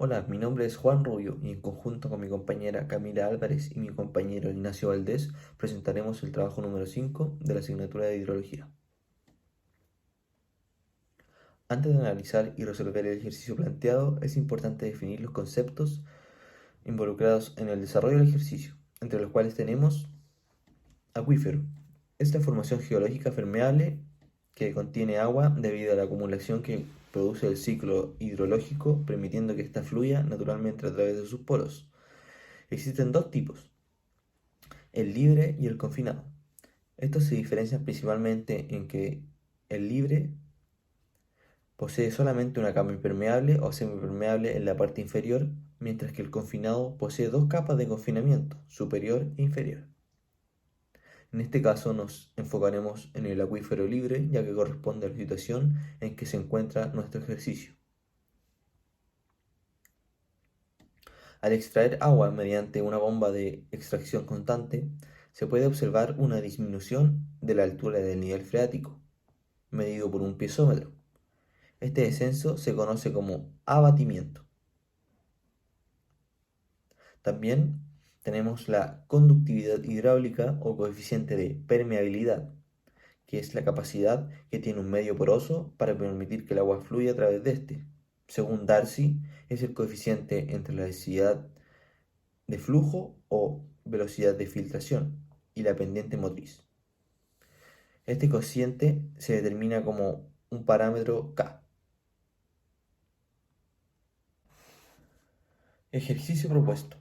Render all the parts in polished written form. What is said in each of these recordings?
Hola, mi nombre es Juan Rubio y en conjunto con mi compañera Camila Álvarez y mi compañero Ignacio Valdés presentaremos el trabajo número 5 de la asignatura de Hidrología. Antes de analizar y resolver el ejercicio planteado, es importante definir los conceptos involucrados en el desarrollo del ejercicio, entre los cuales tenemos acuífero. Es la formación geológica permeable que contiene agua debido a la acumulación que produce el ciclo hidrológico, permitiendo que ésta fluya naturalmente a través de sus poros. Existen dos tipos: el libre y el confinado. Estos se diferencian principalmente en que el libre posee solamente una capa impermeable o semipermeable en la parte inferior, mientras que el confinado posee dos capas de confinamiento, superior e inferior. En este caso nos enfocaremos en el acuífero libre, ya que corresponde a la situación en que se encuentra nuestro ejercicio. Al extraer agua mediante una bomba de extracción constante, se puede observar una disminución de la altura del nivel freático, medido por un piezómetro. Este descenso se conoce como abatimiento. También tenemos la conductividad hidráulica o coeficiente de permeabilidad, que es la capacidad que tiene un medio poroso para permitir que el agua fluya a través de este. Según Darcy, es el coeficiente entre la densidad de flujo o velocidad de filtración y la pendiente motriz. Este cociente se determina como un parámetro K. Ejercicio propuesto.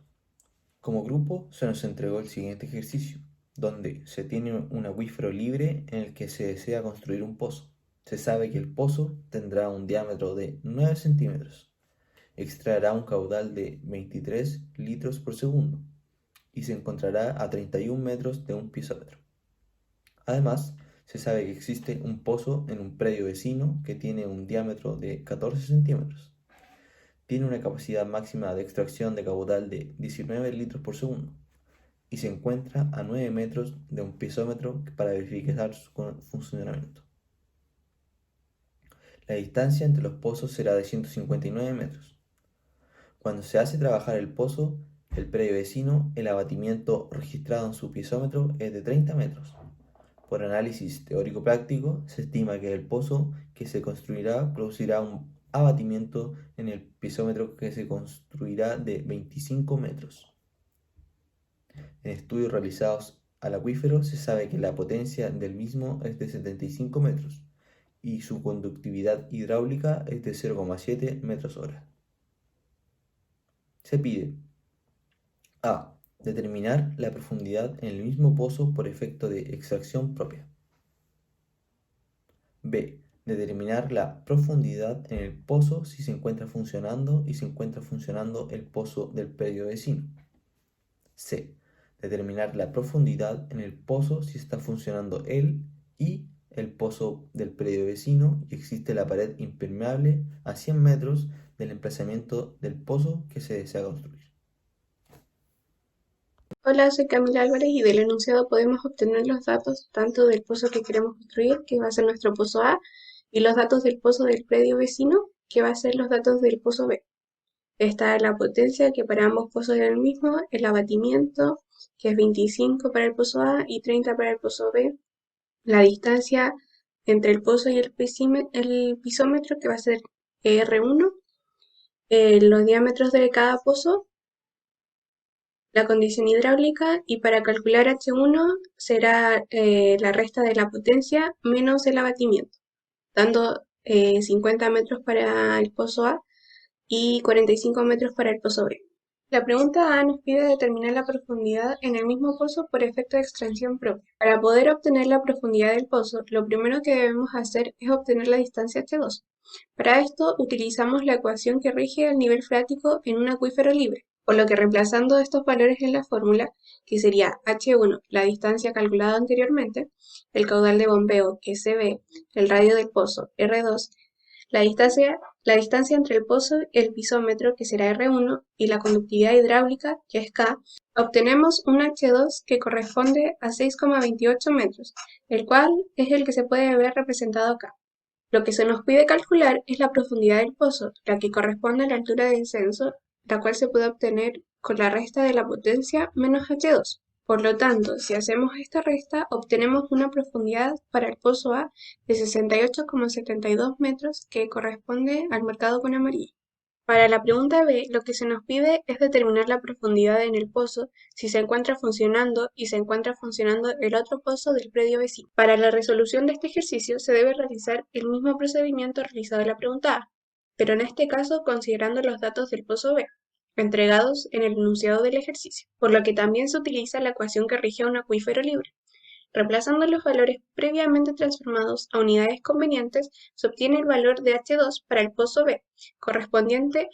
Como grupo se nos entregó el siguiente ejercicio, donde se tiene un acuífero libre en el que se desea construir un pozo. Se sabe que el pozo tendrá un diámetro de 9 centímetros, extraerá un caudal de 23 litros por segundo y se encontrará a 31 metros de un piezómetro. Además, se sabe que existe un pozo en un predio vecino que tiene un diámetro de 14 centímetros. Tiene una capacidad máxima de extracción de caudal de 19 litros por segundo y se encuentra a 9 metros de un piezómetro para verificar su funcionamiento. La distancia entre los pozos será de 159 metros. Cuando se hace trabajar el pozo, el predio vecino, el abatimiento registrado en su piezómetro es de 30 metros. Por análisis teórico-práctico, se estima que el pozo que se construirá producirá un abatimiento en el piezómetro que se construirá de 25 metros. En estudios realizados al acuífero se sabe que la potencia del mismo es de 75 metros y su conductividad hidráulica es de 0,7 metros hora. Se pide a. Determinar la profundidad en el mismo pozo por efecto de extracción propia. B. Determinar la profundidad en el pozo si se encuentra funcionando y se encuentra funcionando el pozo del predio vecino. C. Determinar la profundidad en el pozo si está funcionando él y el pozo del predio vecino y existe la pared impermeable a 100 metros del emplazamiento del pozo que se desea construir. Hola, soy Camila Álvarez y del enunciado podemos obtener los datos tanto del pozo que queremos construir, que va a ser nuestro pozo A, y los datos del pozo del predio vecino, que va a ser los datos del pozo B. Está la potencia, que para ambos pozos es el mismo, el abatimiento, que es 25 para el pozo A y 30 para el pozo B, la distancia entre el pozo y el pisómetro, que va a ser R1, los diámetros de cada pozo, la condición hidráulica, y para calcular H1 será la resta de la potencia menos el abatimiento, dando 50 metros para el pozo A y 45 metros para el pozo B. La pregunta A nos pide determinar la profundidad en el mismo pozo por efecto de extracción propia. Para poder obtener la profundidad del pozo, lo primero que debemos hacer es obtener la distancia H2. Para esto utilizamos la ecuación que rige el nivel freático en un acuífero libre, por lo que reemplazando estos valores en la fórmula, que sería H1, la distancia calculada anteriormente, el caudal de bombeo, SB, el radio del pozo, R2, la distancia entre el pozo y el pisómetro, que será R1, y la conductividad hidráulica, que es K, obtenemos un H2 que corresponde a 6,28 metros, el cual es el que se puede ver representado acá. Lo que se nos pide calcular es la profundidad del pozo, la que corresponde a la altura de descenso, la cual se puede obtener con la resta de la potencia menos h2. Por lo tanto, si hacemos esta resta, obtenemos una profundidad para el pozo A de 68,72 metros, que corresponde al marcado con amarillo. Para la pregunta B, lo que se nos pide es determinar la profundidad en el pozo si se encuentra funcionando y se encuentra funcionando el otro pozo del predio vecino. Para la resolución de este ejercicio se debe realizar el mismo procedimiento realizado en la pregunta A, pero en este caso considerando los datos del pozo B, entregados en el enunciado del ejercicio, por lo que también se utiliza la ecuación que rige a un acuífero libre. Reemplazando los valores previamente transformados a unidades convenientes, se obtiene el valor de H2 para el pozo B, correspondiente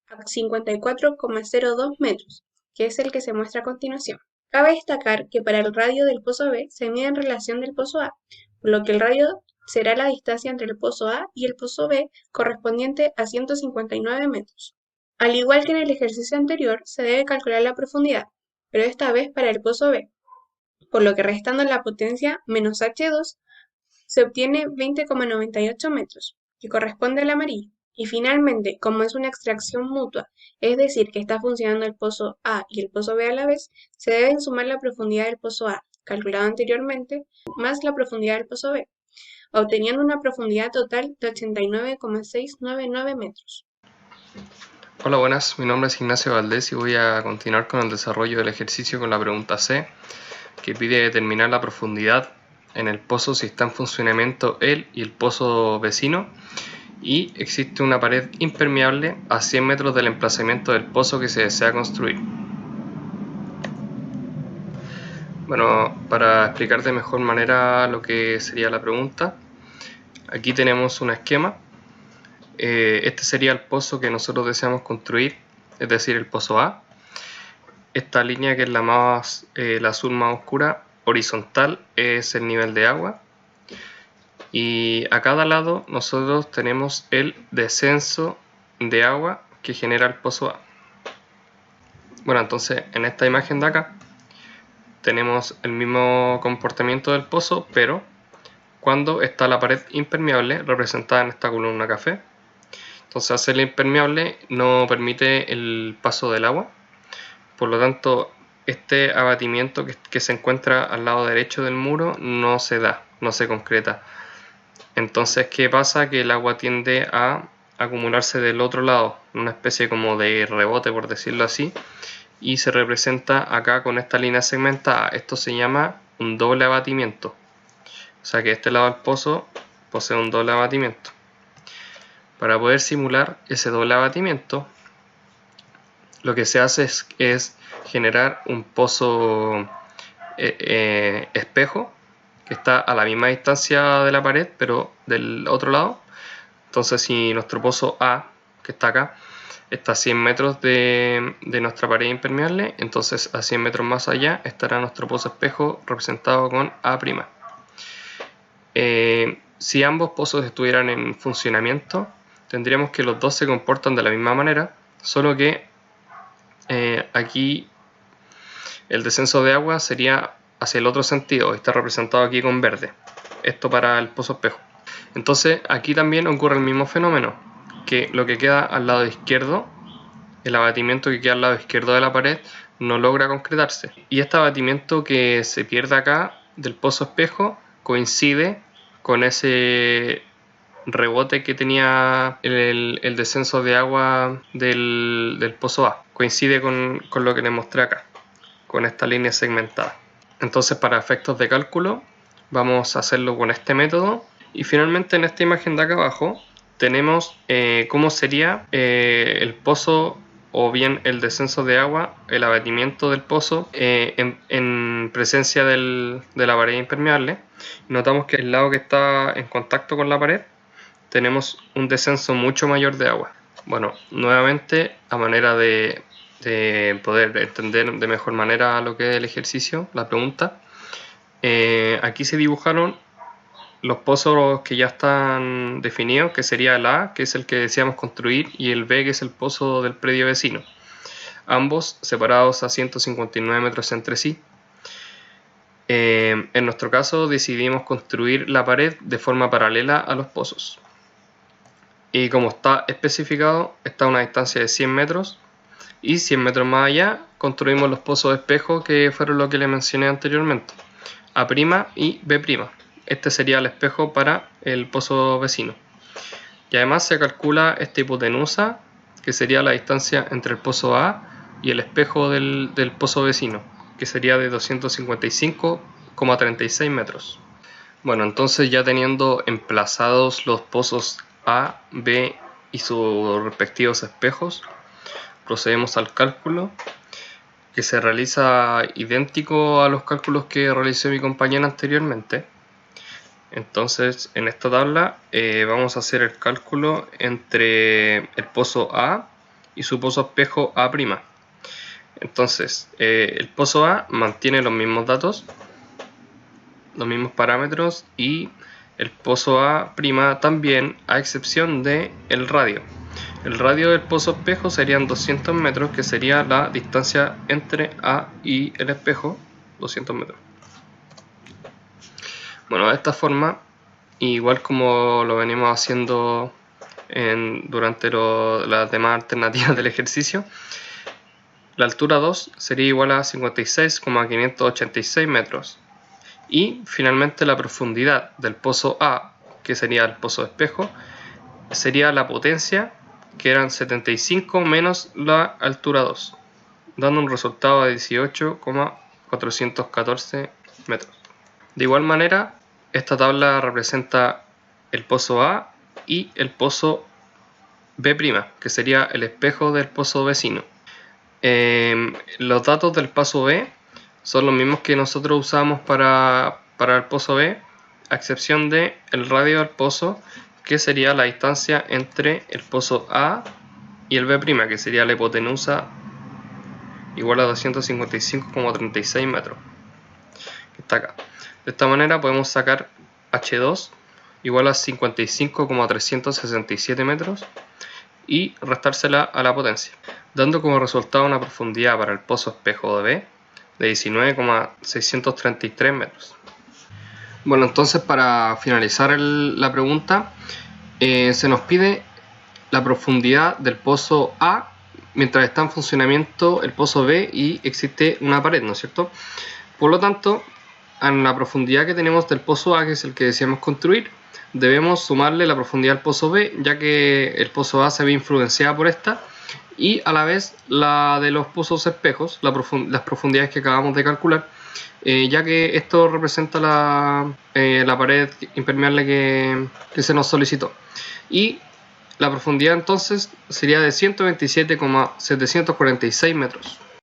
a 54,02 metros, que es el que se muestra a continuación. Cabe destacar que para el radio del pozo B se mide en relación del pozo A, por lo que el radio será la distancia entre el pozo A y el pozo B, correspondiente a 159 metros. Al igual que en el ejercicio anterior, se debe calcular la profundidad, pero esta vez para el pozo B, por lo que restando la potencia menos h2 se obtiene 20,98 metros, que corresponde al amarillo. Y finalmente, como es una extracción mutua, es decir, que está funcionando el pozo A y el pozo B a la vez, se deben sumar la profundidad del pozo A, calculado anteriormente, más la profundidad del pozo B, obteniendo una profundidad total de 89,699 metros. Hola, buenas, mi nombre es Ignacio Valdés y voy a continuar con el desarrollo del ejercicio con la pregunta C, que pide determinar la profundidad en el pozo si está en funcionamiento él y el pozo vecino y existe una pared impermeable a 100 metros del emplazamiento del pozo que se desea construir. Bueno, para explicar de mejor manera lo que sería la pregunta, aquí tenemos un esquema. Este sería el pozo que nosotros deseamos construir, es decir, el pozo A. Esta línea, que es la azul más oscura, horizontal, es el nivel de agua. Y a cada lado nosotros tenemos el descenso de agua que genera el pozo A. Bueno, entonces en esta imagen de acá tenemos el mismo comportamiento del pozo, pero cuando está la pared impermeable representada en esta columna café. Entonces hacerla impermeable no permite el paso del agua. Por lo tanto, este abatimiento que se encuentra al lado derecho del muro no se da, no se concreta. Entonces, ¿qué pasa? Que el agua tiende a acumularse del otro lado, una especie como de rebote, por decirlo así, y se representa acá con esta línea segmentada. Esto se llama un doble abatimiento. O sea que este lado del pozo posee un doble abatimiento. Para poder simular ese doble abatimiento, lo que se hace es generar un pozo espejo que está a la misma distancia de la pared, pero del otro lado. Entonces, si nuestro pozo A, que está acá, está a 100 metros de nuestra pared impermeable, entonces a 100 metros más allá estará nuestro pozo espejo representado con A'. Si ambos pozos estuvieran en funcionamiento, tendríamos que los dos se comportan de la misma manera, solo que aquí el descenso de agua sería hacia el otro sentido, está representado aquí con verde. Esto para el pozo espejo. Entonces aquí también ocurre el mismo fenómeno, que lo que queda al lado izquierdo, el abatimiento que queda al lado izquierdo de la pared, no logra concretarse. Y este abatimiento que se pierde acá del pozo espejo coincide con ese rebote que tenía el descenso de agua del pozo A. Coincide con lo que les mostré acá, con esta línea segmentada. Entonces, para efectos de cálculo, vamos a hacerlo con este método. Y finalmente, en esta imagen de acá abajo, tenemos cómo sería el pozo, o bien el descenso de agua, el abatimiento del pozo en presencia de la pared impermeable. Notamos que el lado que está en contacto con la pared tenemos un descenso mucho mayor de agua. Bueno, nuevamente, a manera de poder entender de mejor manera lo que es el ejercicio, la pregunta, aquí se dibujaron los pozos que ya están definidos, que sería el A, que es el que deseamos construir, y el B, que es el pozo del predio vecino, ambos separados a 159 metros entre sí. En nuestro caso decidimos construir la pared de forma paralela a los pozos. y como está especificado, está a una distancia de 100 metros, y 100 metros más allá construimos los pozos de espejo, que fueron lo que le mencioné anteriormente, A' y B'. Este sería el espejo para el pozo vecino. Y además se calcula esta hipotenusa, que sería la distancia entre el pozo A y el espejo del pozo vecino, que sería de 255,36 metros. Bueno, entonces ya teniendo emplazados los pozos A, B y sus respectivos espejos, procedemos al cálculo, que se realiza idéntico a los cálculos que realizó mi compañera anteriormente. Entonces, en esta tabla vamos a hacer el cálculo entre el pozo A y su pozo espejo A'. Entonces, el pozo A mantiene los mismos datos, los mismos parámetros, y el pozo A' también, a excepción de el radio. El radio del pozo espejo serían 200 metros, que sería la distancia entre A y el espejo, 200 metros. Bueno, de esta forma, igual como lo venimos haciendo durante las demás alternativas del ejercicio, la altura 2 sería igual a 56,586 metros. Y finalmente la profundidad del pozo A, que sería el pozo de espejo, sería la potencia, que eran 75 menos la altura 2, dando un resultado de 18,414 metros. De igual manera, esta tabla representa el pozo A y el pozo B', que sería el espejo del pozo vecino. Los datos del pozo B son los mismos que nosotros usamos para el pozo B, a excepción de el radio del pozo, que sería la distancia entre el pozo A y el B', que sería la hipotenusa, igual a 255,36 metros, que está acá. De esta manera podemos sacar H2 igual a 55,367 metros y restársela a la potencia, dando como resultado una profundidad para el pozo espejo de B de 19,633 metros. Bueno, entonces para finalizar la pregunta, se nos pide la profundidad del pozo A mientras está en funcionamiento el pozo B y existe una pared, ¿no es cierto? Por lo tanto, a la profundidad que tenemos del pozo A, que es el que deseamos construir, debemos sumarle la profundidad del pozo B, ya que el pozo A se ve influenciada por esta, y a la vez la de los pozos espejos, las profundidades que acabamos de calcular, ya que esto representa la pared impermeable que se nos solicitó. Y la profundidad entonces sería de 127,746 metros.